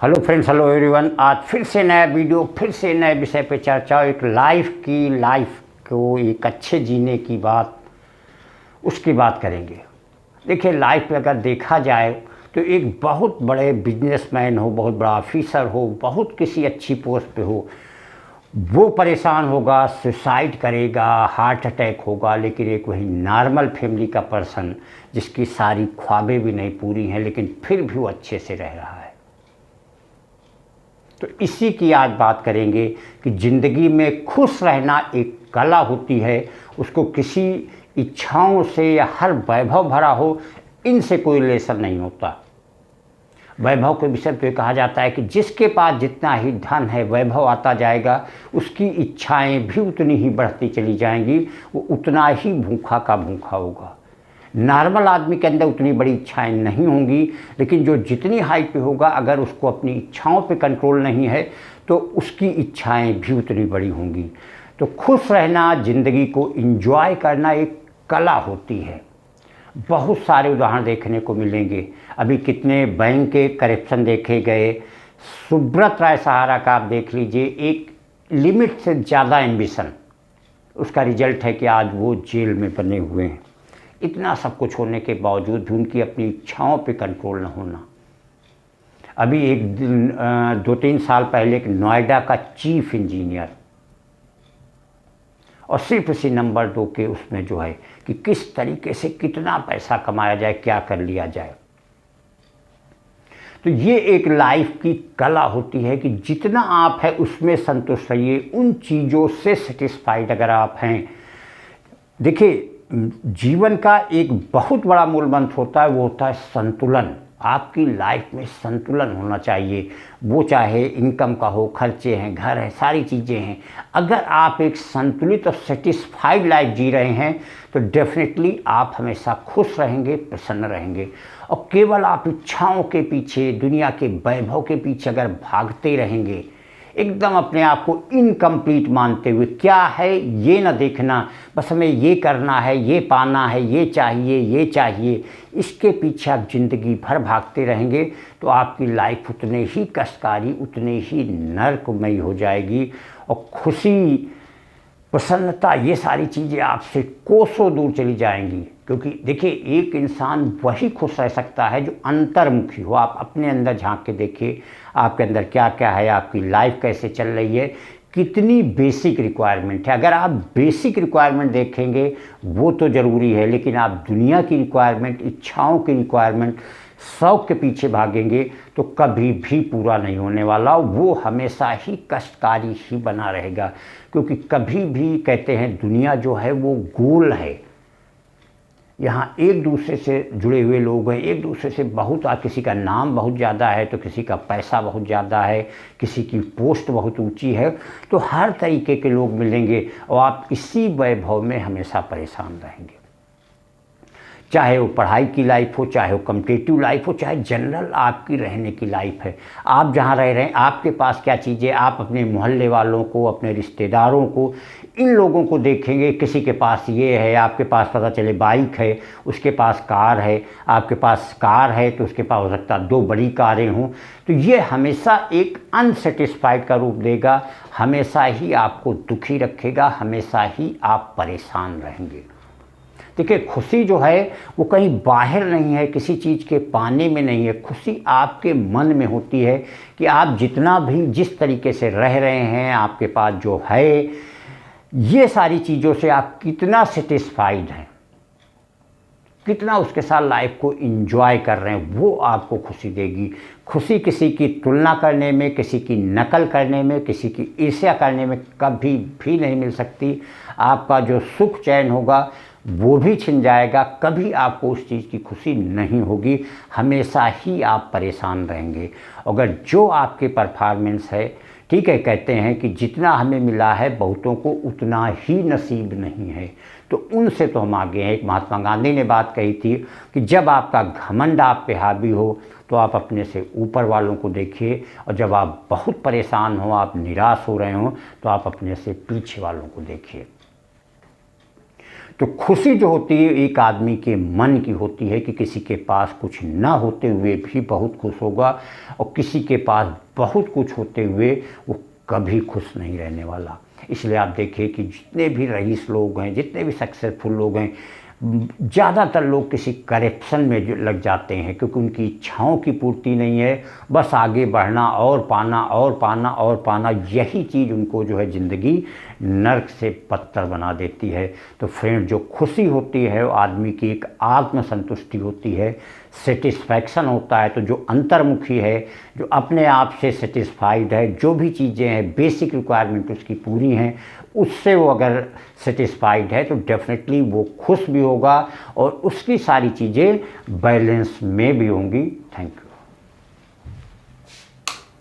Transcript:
Hello friends, hello everyone. आज फिर से नया वीडियो, फिर से नए विषय पे चर्चा। एक लाइफ को एक अच्छे जीने की बात, उसकी बात करेंगे। देखिए, लाइफ में अगर देखा जाए तो एक बहुत बड़े बिजनेसमैन हो, बहुत बड़ा ऑफिसर हो, बहुत किसी अच्छी पोस्ट पे हो, वो परेशान होगा, सुसाइड करेगा, हार्ट अटैक होगा। लेकिन एक वही नॉर्मल फैमिली का पर्सन जिसकी सारी ख्वाबें भी नहीं पूरी हैं लेकिन फिर भी वो अच्छे से रह रहा है। तो इसी की आज बात करेंगे कि ज़िंदगी में खुश रहना एक कला होती है। उसको किसी इच्छाओं से या हर वैभव भरा हो, इनसे कोई रिलेशन नहीं होता। वैभव के विषय पे कहा जाता है कि जिसके पास जितना ही धन है, वैभव आता जाएगा, उसकी इच्छाएं भी उतनी ही बढ़ती चली जाएंगी, वो उतना ही भूखा का भूखा होगा। नॉर्मल आदमी के अंदर उतनी बड़ी इच्छाएं नहीं होंगी, लेकिन जो जितनी हाइट पे होगा, अगर उसको अपनी इच्छाओं पे कंट्रोल नहीं है तो उसकी इच्छाएं भी उतनी बड़ी होंगी। तो खुश रहना, ज़िंदगी को एंजॉय करना एक कला होती है। बहुत सारे उदाहरण देखने को मिलेंगे। अभी कितने बैंक के करप्शन देखे गए। सुब्रत राय सहारा का आप देख लीजिए, एक लिमिट से ज़्यादा एम्बिशन, उसका रिजल्ट है कि आज वो जेल में बने हुए हैं। इतना सब कुछ होने के बावजूद भी उनकी अपनी इच्छाओं पे कंट्रोल न होना। अभी एक दिन 2-3 साल पहले एक नोएडा का चीफ इंजीनियर, और सिर्फ इसी नंबर 2 के उसमें जो है कि किस तरीके से कितना पैसा कमाया जाए, क्या कर लिया जाए। तो ये एक लाइफ की कला होती है कि जितना आप है उसमें संतुष्ट रहिए, उन चीज़ों से सेटिस्फाइड अगर आप हैं। देखिए, जीवन का एक बहुत बड़ा मूल मंत्र होता है, वो होता है संतुलन। आपकी लाइफ में संतुलन होना चाहिए। वो चाहे इनकम का हो, खर्चे हैं, घर है, सारी चीज़ें हैं। अगर आप एक संतुलित और सेटिस्फाइड लाइफ जी रहे हैं तो डेफिनेटली आप हमेशा खुश रहेंगे, प्रसन्न रहेंगे। और केवल आप इच्छाओं के पीछे, दुनिया के वैभव के पीछे अगर भागते रहेंगे, एकदम अपने आप को इनकम्प्लीट मानते हुए, क्या है ये ना देखना, बस हमें ये करना है, ये पाना है, ये चाहिए, इसके पीछे आप ज़िंदगी भर भागते रहेंगे तो आपकी लाइफ उतने ही कष्टकारी, उतने ही नरकमयी हो जाएगी। और खुशी, प्रसन्नता, ये सारी चीज़ें आपसे कोसों दूर चली जाएंगी। क्योंकि देखिए, एक इंसान वही खुश रह सकता है जो अंतर्मुखी हो। आप अपने अंदर झांक के देखिए, आपके अंदर क्या क्या है, आपकी लाइफ कैसे चल रही है, कितनी बेसिक रिक्वायरमेंट है। अगर आप बेसिक रिक्वायरमेंट देखेंगे वो तो ज़रूरी है, लेकिन आप दुनिया की रिक्वायरमेंट, इच्छाओं की रिक्वायरमेंट, शौक के पीछे भागेंगे तो कभी भी पूरा नहीं होने वाला। वो हमेशा ही कष्टकारी ही बना रहेगा। क्योंकि कभी भी कहते हैं दुनिया जो है वो गोल है। यहाँ एक दूसरे से जुड़े हुए लोग हैं, एक दूसरे से बहुत, किसी का नाम बहुत ज़्यादा है तो किसी का पैसा बहुत ज़्यादा है, किसी की पोस्ट बहुत ऊंची है, तो हर तरीके के लोग मिलेंगे और आप इसी वैभव में हमेशा परेशान रहेंगे। चाहे वो पढ़ाई की लाइफ हो, चाहे वो कॉम्पिटिटिव लाइफ हो, चाहे जनरल आपकी रहने की लाइफ है। आप जहाँ रह रहे हैं, आपके पास क्या चीज़ें, आप अपने मोहल्ले वालों को, अपने रिश्तेदारों को, इन लोगों को देखेंगे, किसी के पास ये है, आपके पास पता चले बाइक है, उसके पास कार है, आपके पास कार है तो उसके पास हो सकता है 2 बड़ी कारें हों। तो ये हमेशा एक अनसेटिस्फाइड का रूप देगा, हमेशा ही आपको दुखी रखेगा, हमेशा ही आप परेशान रहेंगे। देखिए, खुशी जो है वो कहीं बाहर नहीं है, किसी चीज़ के पाने में नहीं है। खुशी आपके मन में होती है कि आप जितना भी, जिस तरीके से रह रहे हैं, आपके पास जो है, ये सारी चीज़ों से आप कितना सेटिस्फाइड हैं, कितना उसके साथ लाइफ को एंजॉय कर रहे हैं, वो आपको खुशी देगी। खुशी किसी की तुलना करने में, किसी की नकल करने में, किसी की ईर्ष्या करने में कभी भी नहीं मिल सकती। आपका जो सुख चैन होगा वो भी छिन जाएगा। कभी आपको उस चीज़ की खुशी नहीं होगी, हमेशा ही आप परेशान रहेंगे। अगर जो आपके परफॉर्मेंस है, ठीक है, कहते हैं कि जितना हमें मिला है बहुतों को उतना ही नसीब नहीं है, तो उनसे तो हम आगे हैं। एक महात्मा गांधी ने बात कही थी कि जब आपका घमंड आप पे हावी हो तो आप अपने से ऊपर वालों को देखिए, और जब आप बहुत परेशान हो, आप निराश हो रहे हो, तो आप अपने से पीछे वालों को देखिए। तो खुशी जो होती है एक आदमी के मन की होती है कि किसी के पास कुछ ना होते हुए भी बहुत खुश होगा, और किसी के पास बहुत कुछ होते हुए वो कभी खुश नहीं रहने वाला। इसलिए आप देखिए कि जितने भी रईस लोग हैं, जितने भी सक्सेसफुल लोग हैं, ज़्यादातर लोग किसी करप्शन में जो लग जाते हैं, क्योंकि उनकी इच्छाओं की पूर्ति नहीं है, बस आगे बढ़ना और पाना और पाना और पाना, यही चीज़ उनको जो है ज़िंदगी नर्क से बदतर बना देती है। तो फ्रेंड, जो खुशी होती है वो आदमी की एक आत्म संतुष्टि होती है, सेटिस्फैक्शन होता है। तो जो अंतर्मुखी है, जो अपने आप से सेटिस्फाइड है, जो भी चीज़ें हैं बेसिक रिक्वायरमेंट उसकी पूरी हैं, उससे वो अगर सेटिस्फाइड है तो डेफिनेटली वो खुश भी होगा और उसकी सारी चीज़ें बैलेंस में भी होंगी। Thank you.